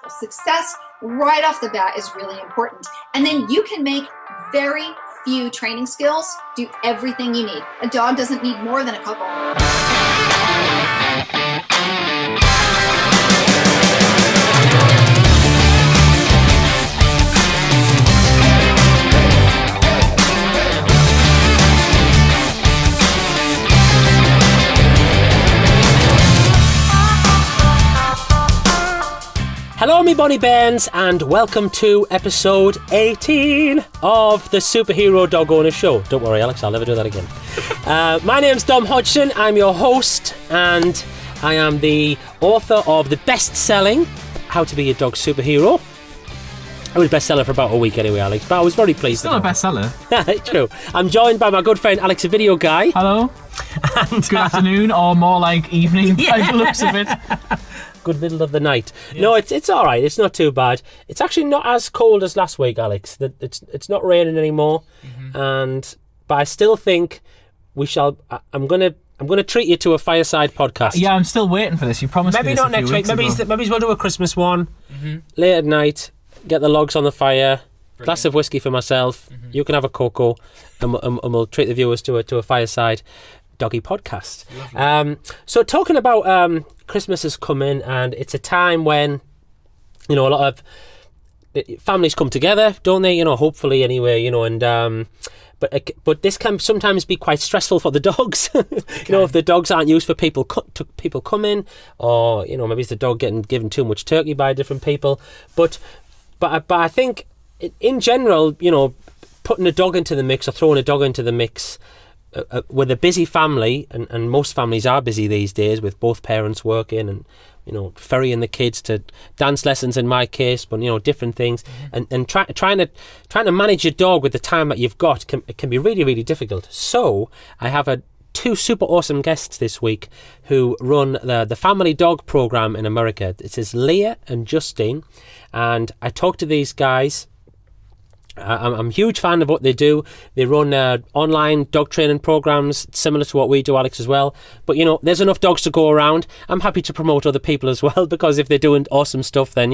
Success right off the bat is really important. And then you can make very few training skills do everything you need. A dog doesn't need more than a couple. Hello me bonny bairns and welcome to episode 18 of the Superhero Dog Owner Show. Don't worry Alex, I'll never do that again. My name's Dom Hodgson, I'm your host and I am the author of the best-selling How to Be a Dog Superhero. I was bestseller for about a week anyway, Alex, but I was very pleased. Still a bestseller. True. I'm joined by my good friend Alex, a video guy. Hello. And good afternoon, or more like evening by the looks of it. Good middle of the night. Yeah. No, it's all right. It's not too bad. It's actually not as cold as last week, Alex. It's not raining anymore, but I still think we shall. I'm gonna treat you to a fireside podcast. Yeah, I'm still waiting for this. You promised maybe me this not next week. Maybe we'll do a Christmas one late at night. Get the logs on the fire. Brilliant. Glass of whiskey for myself. You can have a cocoa, and we'll treat the viewers to a fireside doggy podcast. So talking about Christmas has come in, and it's a time when a lot of families come together, don't they? Hopefully anyway. And but this can sometimes be quite stressful for the dogs. If the dogs aren't used for people coming, or maybe it's the dog getting given too much turkey by different people. But I think in general, putting a dog into the mix or throwing a dog into the mix. With a busy family, and most families are busy these days with both parents working and ferrying the kids to dance lessons in my case, but different things, and trying to manage your dog with the time that you've got can be really, really difficult. So I have two super awesome guests this week who run the family dog program in America. This is Leah and Justine, and I talked to these guys. I'm a huge fan of what they do. They run online dog training programs similar to what we do, Alex, as well. But, there's enough dogs to go around. I'm happy to promote other people as well, because if they're doing awesome stuff, then,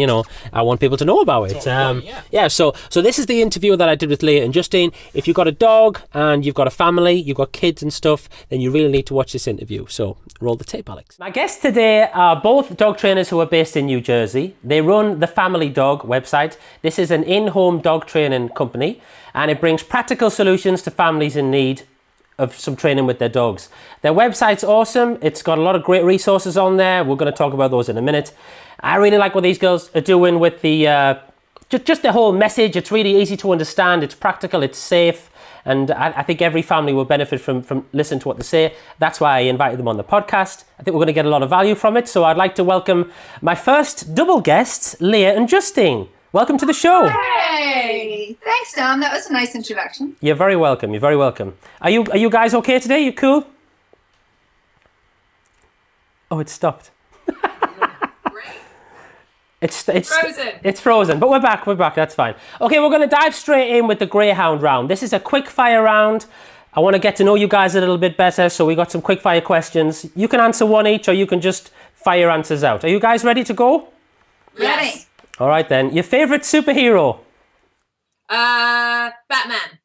I want people to know about it. So this is the interview that I did with Leah and Justine. If you've got a dog and you've got a family, you've got kids and stuff, then you really need to watch this interview. So roll the tape, Alex. My guests today are both dog trainers who are based in New Jersey. They run the Family Dog website. This is an in-home dog training company, and it brings practical solutions to families in need of some training with their dogs. Their website's awesome. It's got a lot of great resources on there. We're going to talk about those in a minute. I really like what these girls are doing with the just the whole message. It's really easy to understand. It's practical. It's safe. And I think every family will benefit from listening to what they say. That's why I invited them on the podcast. I think we're going to get a lot of value from it. So I'd like to welcome my first double guests, Leah and Justine. Welcome to the show. Hey, thanks, Dom. That was a nice introduction. You're very welcome. You're very welcome. Are you guys okay today? You cool? Oh, it stopped. It's frozen. It's frozen, but we're back. That's fine. Okay, we're going to dive straight in with the Greyhound round. This is a quick fire round. I want to get to know you guys a little bit better, so we got some quick fire questions. You can answer one each, or you can just fire answers out. Are you guys ready to go? Ready. All right then. Your favorite superhero? Batman.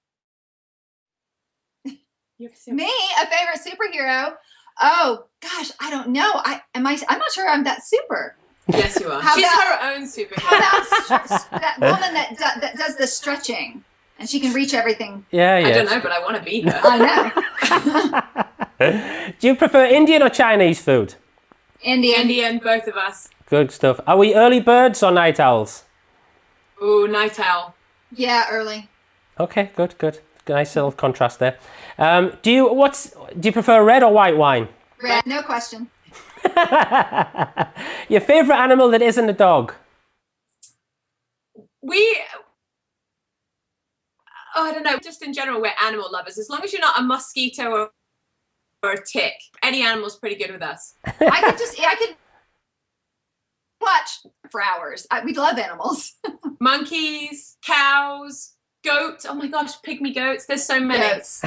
Me, a favorite superhero? Oh gosh, I don't know. I'm not sure I'm that super. Yes, you are. She's her own superhero. How about that woman that does the stretching, and she can reach everything? Yeah. I don't know, but I want to be her. I know. Do you prefer Indian or Chinese food? Indian, both of us. Good stuff. Are we early birds or night owls? Ooh, night owl. Yeah, early. Okay, good. Nice little contrast there. Do you prefer red or white wine? Red, no question. Your favorite animal that isn't a dog? I don't know. Just in general, we're animal lovers. As long as you're not a mosquito or a tick, any animal's pretty good with us. I could watch for hours. We love animals. Monkeys, cows, goats. Oh my gosh, pygmy goats. There's so many. Goats.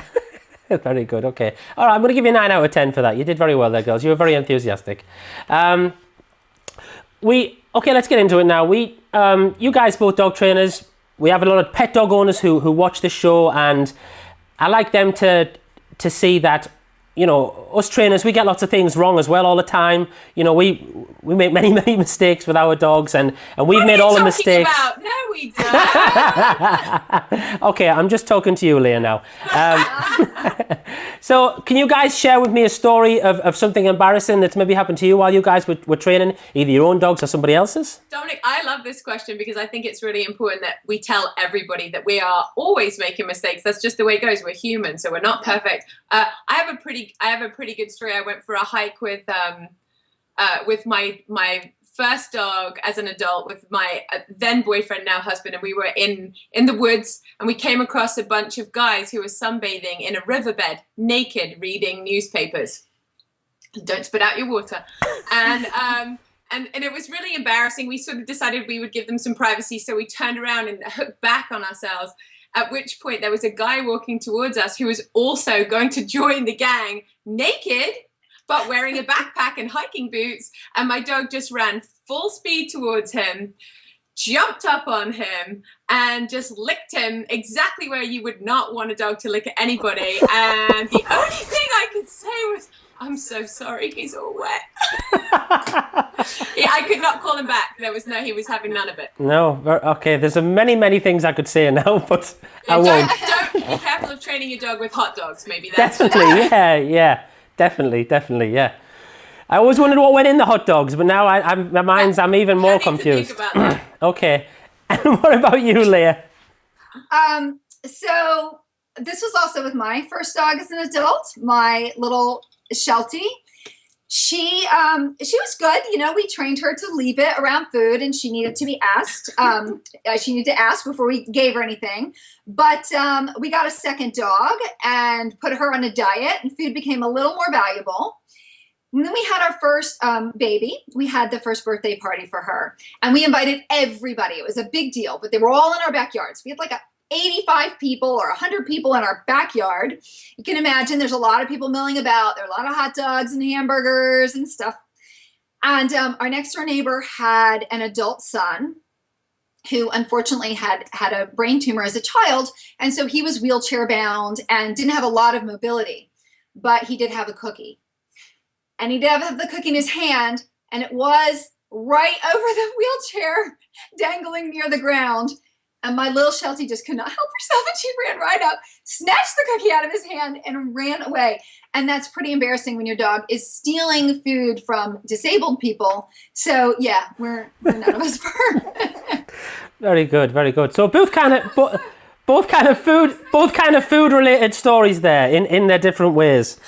Very good. Okay. All right. I'm going to give you a 9 out of 10 for that. You did very well there, girls. You were very enthusiastic. Okay, let's get into it now. You guys both dog trainers. We have a lot of pet dog owners who watch this show, and I like them to see that, you know, us trainers, we get lots of things wrong as well all the time. You know, we make many mistakes with our dogs, and we've made all the mistakes. About? No, we don't. Okay, I'm just talking to you, Leah, now. So can you guys share with me a story of something embarrassing that's maybe happened to you while you guys were training, either your own dogs or somebody else's? Dominic, I love this question because I think it's really important that we tell everybody that we are always making mistakes. That's just the way it goes. We're human, so we're not perfect. I have a pretty good story. I went for a hike with my first dog as an adult with my then boyfriend, now husband, and we were in the woods, and we came across a bunch of guys who were sunbathing in a riverbed, naked, reading newspapers. Don't spit out your water. And it was really embarrassing. We sort of decided we would give them some privacy, so we turned around and hooked back on ourselves, at which point there was a guy walking towards us who was also going to join the gang, naked, but wearing a backpack and hiking boots, and my dog just ran full speed towards him, jumped up on him, and just licked him exactly where you would not want a dog to lick anybody. And the only thing I could say was, "I'm so sorry, he's all wet." Yeah, I could not call him back. He was having none of it. No, okay, there's many things I could say now, but I won't. Don't be careful of training your dog with hot dogs, maybe that's Definitely, yeah. Definitely, yeah. I always wondered what went in the hot dogs, but now I'm even more confused. Think about that. Okay. And what about you, Leah? So this was also with my first dog as an adult, my little Sheltie. She was good. You know, we trained her to leave it around food, and she needed to be asked. She needed to ask before we gave her anything. But we got a second dog and put her on a diet, and food became a little more valuable. And then we had our first baby. We had the first birthday party for her, and we invited everybody. It was a big deal, but they were all in our backyards. We had like 85 people or 100 people in our backyard. You can imagine there's a lot of people milling about. There are a lot of hot dogs and hamburgers and stuff. And our next door neighbor had an adult son who unfortunately had a brain tumor as a child. And so he was wheelchair bound and didn't have a lot of mobility, but he did have a cookie. And he did have the cookie in his hand, and it was right over the wheelchair, dangling near the ground. And my little Sheltie just could not help herself, and she ran right up, snatched the cookie out of his hand, and ran away. And that's pretty embarrassing when your dog is stealing food from disabled people. So yeah, we're none of us perfect. Very good. So both kind of food related stories there in their different ways.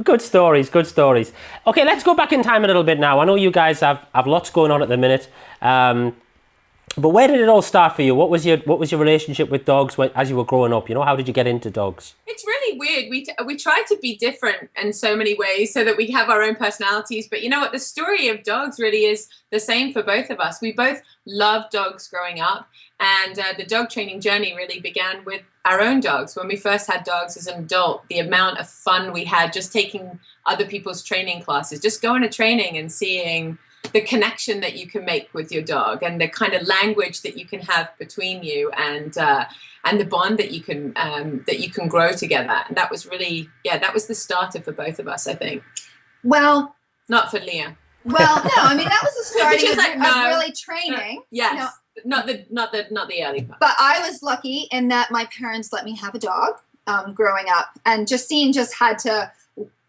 Good stories. Okay, let's go back in time a little bit now. I know you guys have lots going on at the minute. But where did it all start for you? What was your relationship with dogs as you were growing up? You know, how did you get into dogs? It's really weird. We try to be different in so many ways so that we have our own personalities. But you know what? The story of dogs really is the same for both of us. We both loved dogs growing up, and the dog training journey really began with our own dogs. When we first had dogs as an adult, the amount of fun we had just taking other people's training classes, just going to training and seeing the connection that you can make with your dog, and the kind of language that you can have between you, and the bond that you can grow together. And that was really, that was the starter for both of us, I think. Well, not for Leah. Well, no, I mean, that was the starting of really training. Yes, not the early part. But I was lucky in that my parents let me have a dog growing up, and Justine just had to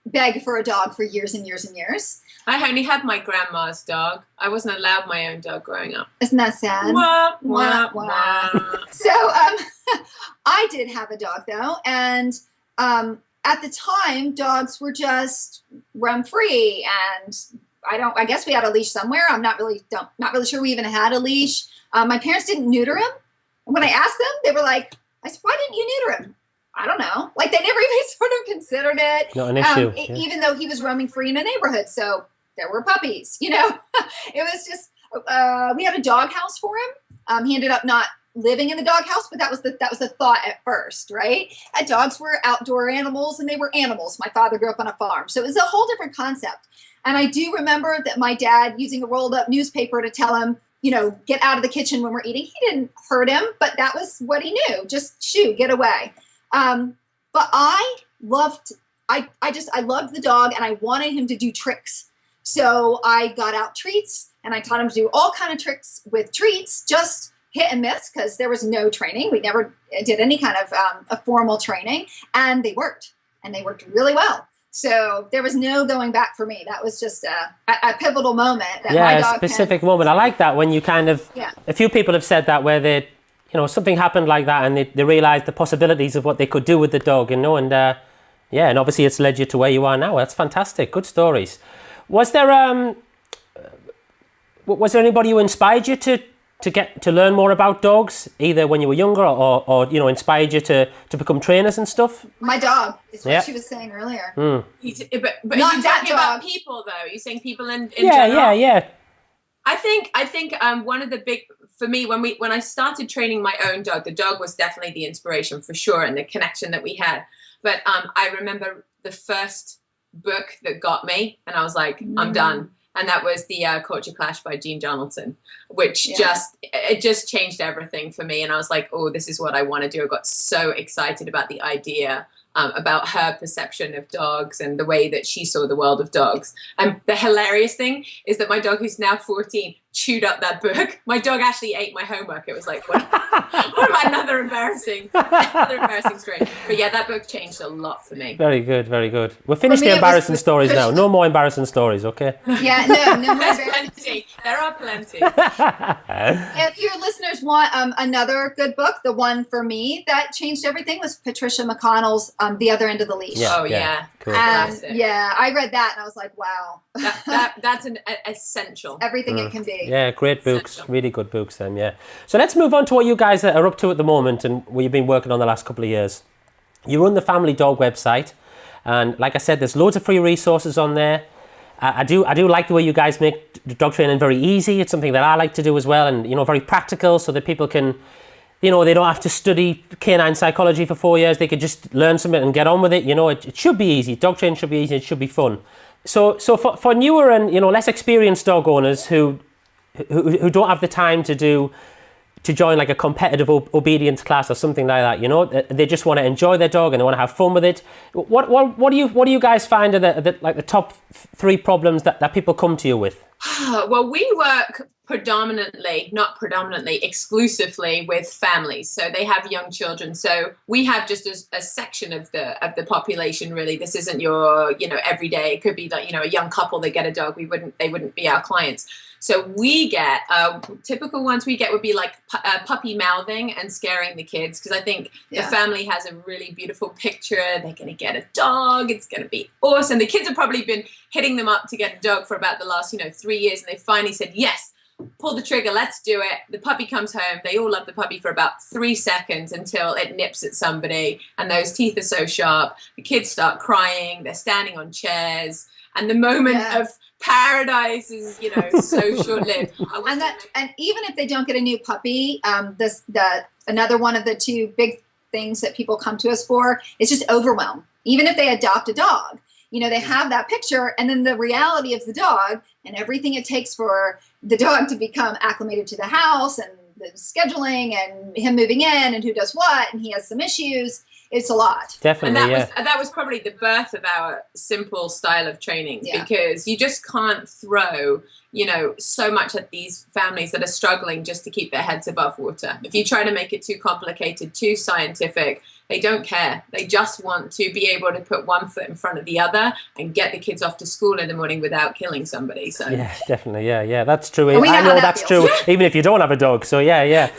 beg for a dog for years and years and years. I only had my grandma's dog. I wasn't allowed my own dog growing up. Isn't that sad? Wah, wah, wah. So I did have a dog though, and at the time, dogs were just roam free, and I guess we had a leash somewhere. I'm not really sure we even had a leash. My parents didn't neuter him. And when I asked them, they were like, "I said, why didn't you neuter him?" I don't know. Like, they never even sort of considered it. Not an issue. Even though he was roaming free in a neighborhood. So there were puppies, you know. It was just, we had a dog house for him. He ended up not living in the doghouse, but that was the thought at first, right? Dogs were outdoor animals and they were animals. My father grew up on a farm. So it was a whole different concept. And I do remember that my dad using a rolled up newspaper to tell him, get out of the kitchen when we're eating. He didn't hurt him, but that was what he knew. Just shoo, get away. But I loved the dog and I wanted him to do tricks. So I got out treats and I taught him to do all kind of tricks with treats, just hit and miss because there was no training. We never did any kind of a formal training, and they worked really well. So there was no going back for me. That was just a pivotal moment. That my dog a specific moment. I like that when you kind of, a few people have said that where they, something happened like that and they realized the possibilities of what they could do with the dog, and and obviously it's led you to where you are now. That's fantastic. Good stories. Was there anybody who inspired you to learn more about dogs, either when you were younger or inspired you to become trainers and stuff? My dog is what she was saying earlier. Mm. But not you're that talking dog. about people though. You're saying people in general? Yeah. I think one of the big, for me, when I started training my own dog, the dog was definitely the inspiration for sure, and the connection that we had. But I remember the first book that got me, and I was like, I'm done. And that was the Culture Clash by Jean Donaldson, which just changed everything for me. And I was like, oh, this is what I want to do. I got so excited about the idea, about her perception of dogs and the way that she saw the world of dogs. And the hilarious thing is that my dog, who's now 14, chewed up that book. My dog actually ate my homework. It was like, another embarrassing story. But yeah, that book changed a lot for me. Very good, very good. We're finished the embarrassing stories now. No more embarrassing stories, okay? Yeah, no more. There's plenty. There are plenty. If your listeners want another good book, the one for me that changed everything was Patricia McConnell's The Other End of the Leash. Yeah. Cool. And I read that and I was like, wow. That's an essential. Everything it can be. Yeah, great books. Really good books then, yeah. So let's move on to what you guys are up to at the moment and what you've been working on the last couple of years. You run the Family Dog website, and like I said, there's loads of free resources on there. I do like the way you guys make dog training very easy. It's something that I like to do as well, and very practical, so that people can, they don't have to study canine psychology for 4 years. They could just learn something and get on with it. It should be easy. Dog training should be easy. It should be fun. So for newer and less experienced dog owners who don't have the time to join like a competitive obedience class or something like that, they just want to enjoy their dog and they want to have fun with it. What do you guys find are the top 3 problems that people come to you with? Well, we work exclusively with families. So they have young children. So we have just a section of the population, really. This isn't your, everyday. It could be like, a young couple that get a dog. They wouldn't be our clients. So we get, typical ones we get would be like puppy mouthing and scaring the kids. Because I think the family has a really beautiful picture. They're going to get a dog. It's going to be awesome. The kids have probably been hitting them up to get a dog for about the last, 3 years. And they finally said, yes, pull the trigger. Let's do it. The puppy comes home. They all love the puppy for about 3 seconds until it nips at somebody. And those teeth are so sharp. The kids start crying. They're standing on chairs. And the moment of paradise is, so short-lived. And even if they don't get a new puppy, another one of the 2 big things that people come to us for is just overwhelm. Even if they adopt a dog, they have that picture, and then the reality of the dog and everything it takes for the dog to become acclimated to the house and the scheduling and him moving in and who does what, and he has some issues. It's a lot. Definitely, and that was probably the birth of our simple style of training, because you just can't throw, so much at these families that are struggling just to keep their heads above water. If you try to make it too complicated, too scientific, they don't care. They just want to be able to put one foot in front of the other and get the kids off to school in the morning without killing somebody. So yeah, definitely, yeah, that's true. I know that's true, even if you don't have a dog. So yeah.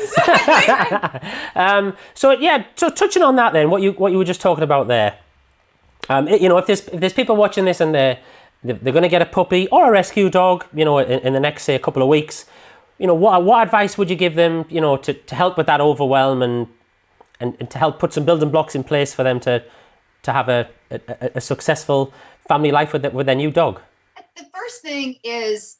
So touching on that then, what you were just talking about there. If there's people watching this and they're going to get a puppy or a rescue dog, in the next, say, a couple of weeks, what advice would you give them, to help with that overwhelm and to help put some building blocks in place for them to have a successful family life with their new dog? The first thing is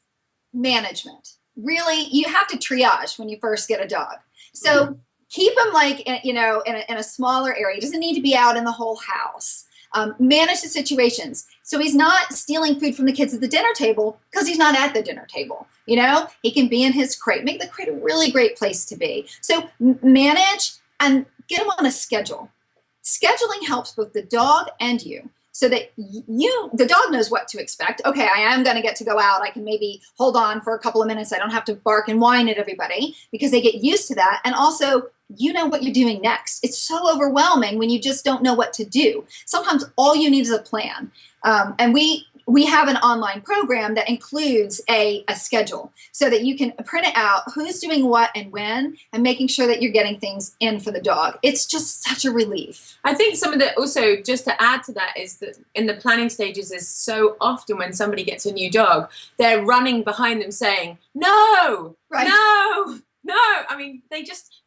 management. Really, you have to triage when you first get a dog. So keep him like, in a smaller area. He doesn't need to be out in the whole house. Manage the situations. So he's not stealing food from the kids at the dinner table because he's not at the dinner table. He can be in his crate. Make the crate a really great place to be. So manage and get him on a schedule. Scheduling helps both the dog and you, so that the dog knows what to expect. Okay, I am going to get to go out. I can maybe hold on for a couple of minutes. I don't have to bark and whine at everybody, because they get used to that. And also, you know what you're doing next. It's so overwhelming when you just don't know what to do. Sometimes all you need is a plan. And we have an online program that includes a schedule, so that you can print it out, who's doing what and when, and making sure that you're getting things in for the dog. It's just such a relief. I think some of the, also just to add to that, is that in the planning stages is so often when somebody gets a new dog, they're running behind them saying, no, Right. no. I mean,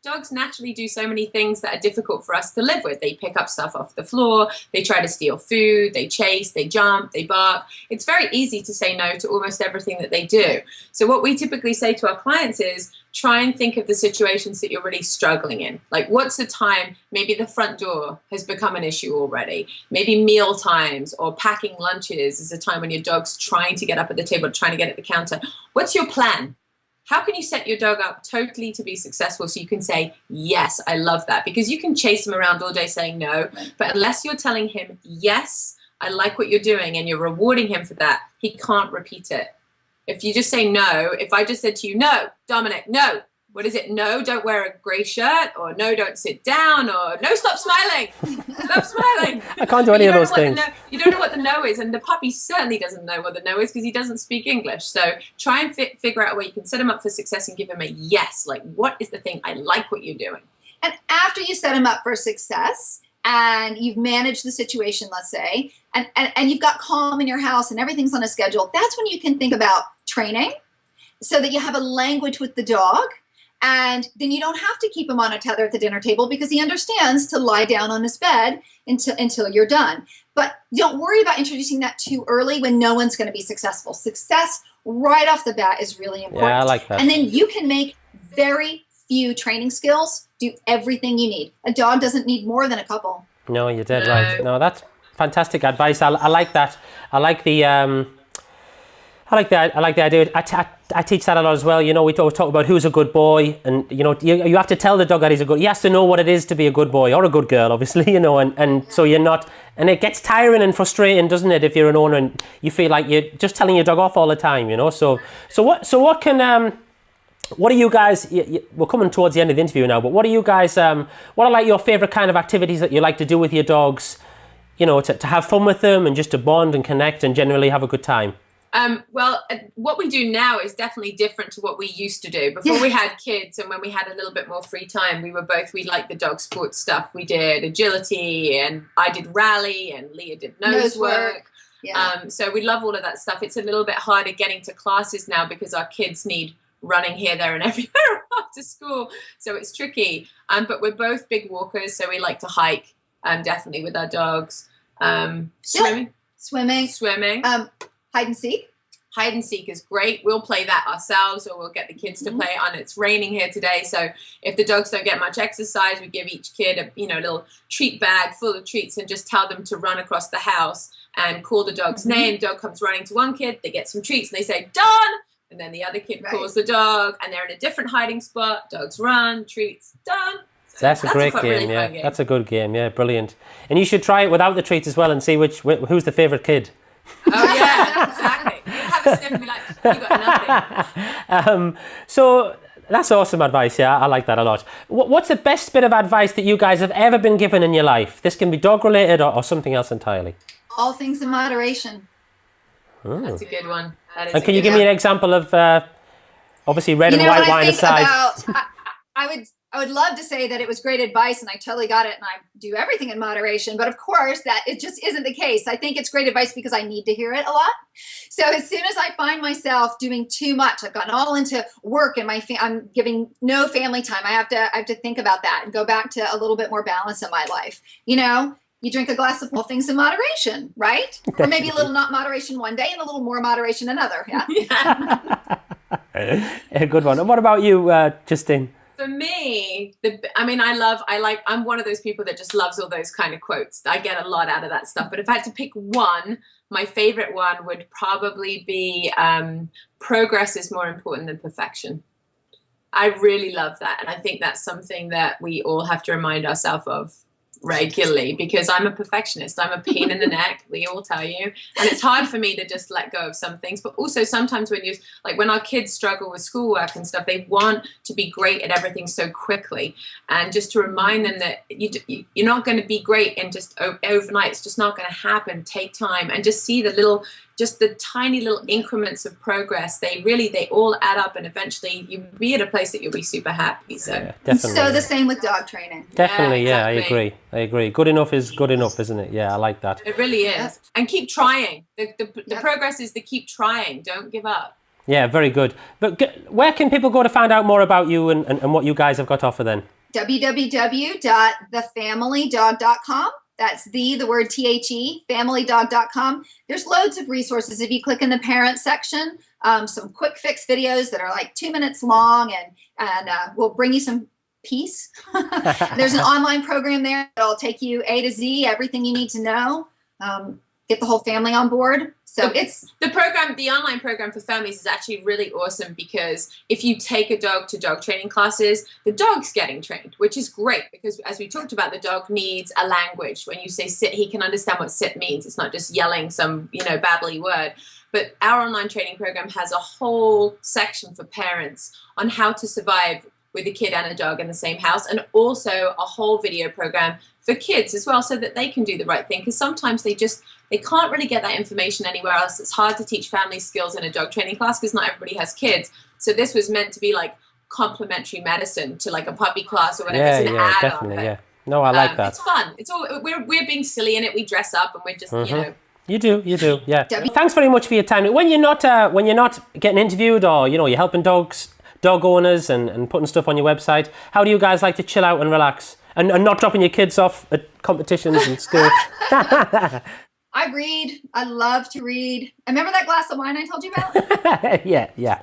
dogs naturally do so many things that are difficult for us to live with. They pick up stuff off the floor, they try to steal food, they chase, they jump, they bark. It's very easy to say no to almost everything that they do. So what we typically say to our clients is, try and think of the situations that you're really struggling in. Like, what's the time maybe the front door has become an issue already? Maybe meal times or packing lunches is a time when your dog's trying to get up at the table, trying to get at the counter. What's your plan? How can you set your dog up totally to be successful so you can say, yes, I love that? Because you can chase him around all day saying no, but unless you're telling him, yes, I like what you're doing, and you're rewarding him for that, he can't repeat it. If you just say no, if I just said to you, no, Dominic, no, what is it? No, don't wear a grey shirt, or no, don't sit down, or no, stop smiling. Stop smiling. I can't do any of those things. You don't know what the no is, and the puppy certainly doesn't know what the no is because he doesn't speak English. So try and figure out a way you can set him up for success and give him a yes. Like, what is the thing? I like what you're doing. And after you set him up for success and you've managed the situation, let's say, and you've got calm in your house and everything's on a schedule, that's when you can think about training, so that you have a language with the dog. And then you don't have to keep him on a tether at the dinner table, because he understands to lie down on his bed until you're done. But don't worry about introducing that too early when no one's going to be successful. Success right off the bat is really important. Yeah, I like that. And then you can make very few training skills do everything you need. A dog doesn't need more than a couple. No, you're dead right. No, that's fantastic advice. I like that. I like the idea. I teach that a lot as well. We talk about who's a good boy, and you have to tell the dog that he's a good. He has to know what it is to be a good boy or a good girl, obviously. And so you're not. And it gets tiring and frustrating, doesn't it? If you're an owner and you feel like you're just telling your dog off all the time. So what can what are you guys? We're coming towards the end of the interview now, but what are you guys? What are like your favorite kind of activities that you like to do with your dogs? To have fun with them and just to bond and connect and generally have a good time. Well, what we do now is definitely different to what we used to do. Before we had kids and when we had a little bit more free time, we liked the dog sports stuff. We did agility, and I did rally, and Leah did nose work. Yeah. So we love all of that stuff. It's a little bit harder getting to classes now because our kids need running here, there, and everywhere after school. So it's tricky. But we're both big walkers, so we like to hike, definitely with our dogs. Swimming. Hide and seek is great. We'll play that ourselves, or we'll get the kids to play it on. It's raining here today, so if the dogs don't get much exercise, we give each kid a little treat bag full of treats and just tell them to run across the house and call the dog's name. Dog comes running to one kid, they get some treats, and they say, "Done!" And then the other kid calls the dog, and they're in a different hiding spot. Dogs run, treats, done. So that's a great game, really yeah. fun game. That's a good game, yeah, brilliant. And you should try it without the treats as well and see who's the favourite kid. Oh yeah, exactly. You have a sniff and be like, "You got nothing." So that's awesome advice. Yeah, I like that a lot. What's the best bit of advice that you guys have ever been given in your life? This can be dog related or something else entirely. All things in moderation. That's a good one. And can you give me an example of obviously red and white wine aside? I would love to say that it was great advice and I totally got it and I do everything in moderation, but of course that it just isn't the case. I think it's great advice because I need to hear it a lot. So as soon as I find myself doing too much, I've gotten all into work and I'm giving no family time. I have to think about that and go back to a little bit more balance in my life. You drink a glass of all things in moderation, right? Or maybe a little not moderation one day and a little more moderation another. Yeah. A good one. And what about you, Justine? For me, I'm one of those people that just loves all those kind of quotes. I get a lot out of that stuff. But if I had to pick one, my favorite one would probably be progress is more important than perfection. I really love that. And I think that's something that we all have to remind ourselves of regularly, because I'm a perfectionist. I'm a pain in the neck, Leah will tell you, and it's hard for me to just let go of some things. But also sometimes when our kids struggle with schoolwork and stuff, they want to be great at everything so quickly, and just to remind them that you're not going to be great in just overnight. It's just not going to happen. Take time and just see the tiny little increments of progress. They all add up, and eventually you'll be at a place that you'll be super happy. So yeah, definitely. So the same with dog training. Definitely, yeah, exactly. I agree. Good enough is good enough, isn't it? Yeah, I like that. It really is. Yep. And keep trying. The progress is to keep trying. Don't give up. Yeah, very good. But where can people go to find out more about you and what you guys have got to offer then? www.thefamilydog.com. That's the word THE, familydog.com. There's loads of resources. If you click in the parent section, some quick fix videos that are like 2 minutes long and will bring you some peace. There's an online program there that'll take you A to Z, everything you need to know. Get the whole family on board. So the online program for families is actually really awesome, because if you take a dog to dog training classes, the dog's getting trained, which is great, because as we talked about, the dog needs a language. When you say sit, he can understand what sit means. It's not just yelling some, babbly word. But our online training program has a whole section for parents on how to survive with a kid and a dog in the same house, and also a whole video program for kids as well, so that they can do the right thing, because sometimes they can't really get that information anywhere else. It's hard to teach family skills in a dog training class because not everybody has kids. So this was meant to be like complementary medicine to like a puppy class or whatever. Yeah, it's an add-on, definitely, yeah. No, I like that. It's fun. It's all we're being silly in it. We dress up and we're just You do, yeah. Thanks very much for your time. When you're not getting interviewed, or you're helping dog owners and putting stuff on your website, how do you guys like to chill out and relax and not dropping your kids off at competitions and school? I read. I love to read. Remember that glass of wine I told you about? Yeah.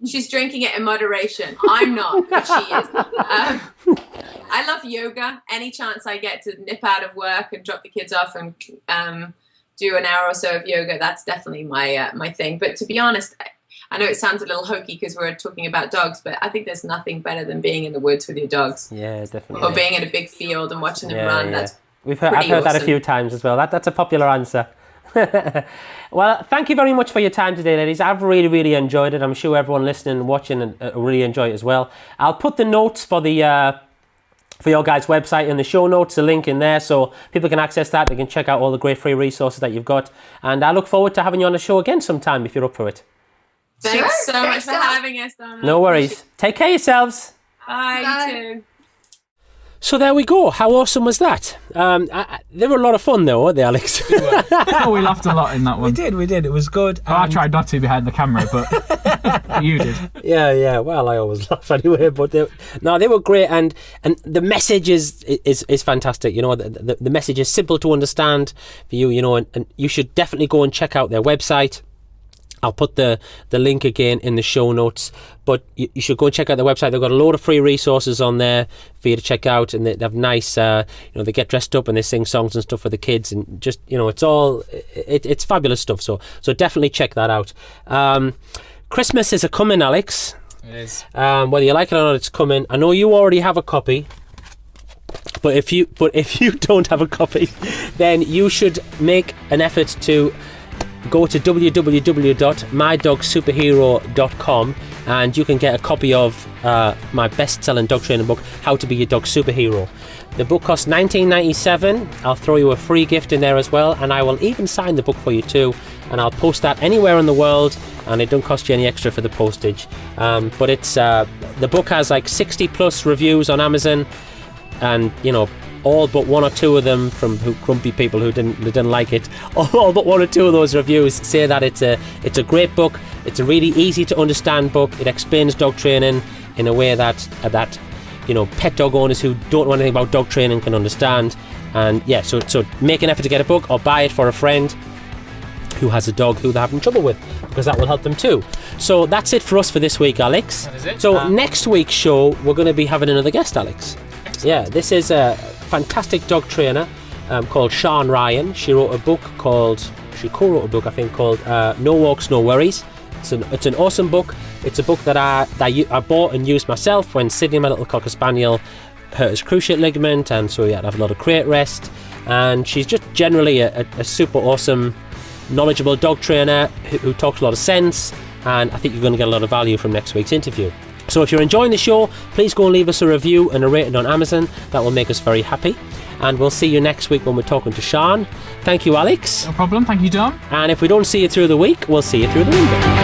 She's drinking it in moderation. I'm not, but she is. I love yoga. Any chance I get to nip out of work and drop the kids off and do an hour or so of yoga, that's definitely my thing. But to be honest, I know it sounds a little hokey because we're talking about dogs, but I think there's nothing better than being in the woods with your dogs. Yeah, definitely. Or being in a big field and watching them run. Yeah. That's I've heard that a few times as well. That's a popular answer. Well, thank you very much for your time today, ladies. I've really, really enjoyed it. I'm sure everyone listening and watching really enjoy it as well. I'll put the notes for your guys' website in the show notes, a link in there, so people can access that. They can check out all the great free resources that you've got. And I look forward to having you on the show again sometime if you're up for it. Thanks so much for having us, Donna. No worries. Take care of yourselves. Bye. You too. So there we go. How awesome was that? They were a lot of fun though, weren't they, Alex? We laughed a lot in that one. We did. It was good. Well, I tried not to behind the camera, but you did. Yeah. Well, I always laugh anyway. But they were great, and the message is fantastic. The message is simple to understand for you. And you should definitely go and check out their website. I'll put the link again in the show notes, but you should go and check out their website. They've got a load of free resources on there for you to check out, and they have nice, they get dressed up and they sing songs and stuff for the kids, and just, it's fabulous stuff. So definitely check that out. Christmas is coming, Alex. It is. Whether you like it or not, it's coming. I know you already have a copy. But if you don't have a copy, then you should make an effort to go to www.mydogsuperhero.com and you can get a copy of my best-selling dog training book, How to Be Your Dog's Superhero. The book costs $19.97. I'll throw you a free gift in there as well, and I will even sign the book for you too, and I'll post that anywhere in the world, and it don't cost you any extra for the postage. But it's the book has like 60 plus reviews on Amazon, and all but one or two of them from grumpy people who didn't like it. All but one or two of those reviews say that it's a great book. It's a really easy to understand book. It explains dog training in a way that pet dog owners who don't know anything about dog training can understand. And yeah, so make an effort to get a book or buy it for a friend. who has a dog who they're having trouble with, because that will help them too. So that's it for us for this week, Alex. That is it. So next week's show, we're going to be having another guest, Alex. Yeah, this is a fantastic dog trainer called Sian Ryan. She co-wrote a book, I think, called No Walks, No Worries. It's an awesome book. It's a book that I bought and used myself when Sydney, my little Cocker Spaniel, hurt his cruciate ligament, and so he had to have a lot of crate rest. And she's just generally a super awesome, knowledgeable dog trainer who talks a lot of sense, and I think you're going to get a lot of value from next week's interview. So if you're enjoying the show, please go and leave us a review and a rating on Amazon. That will make us very happy. And we'll see you next week when we're talking to Sian. Thank you, Alex. No problem. Thank you, Dom. And if we don't see you through the week, we'll see you through the window.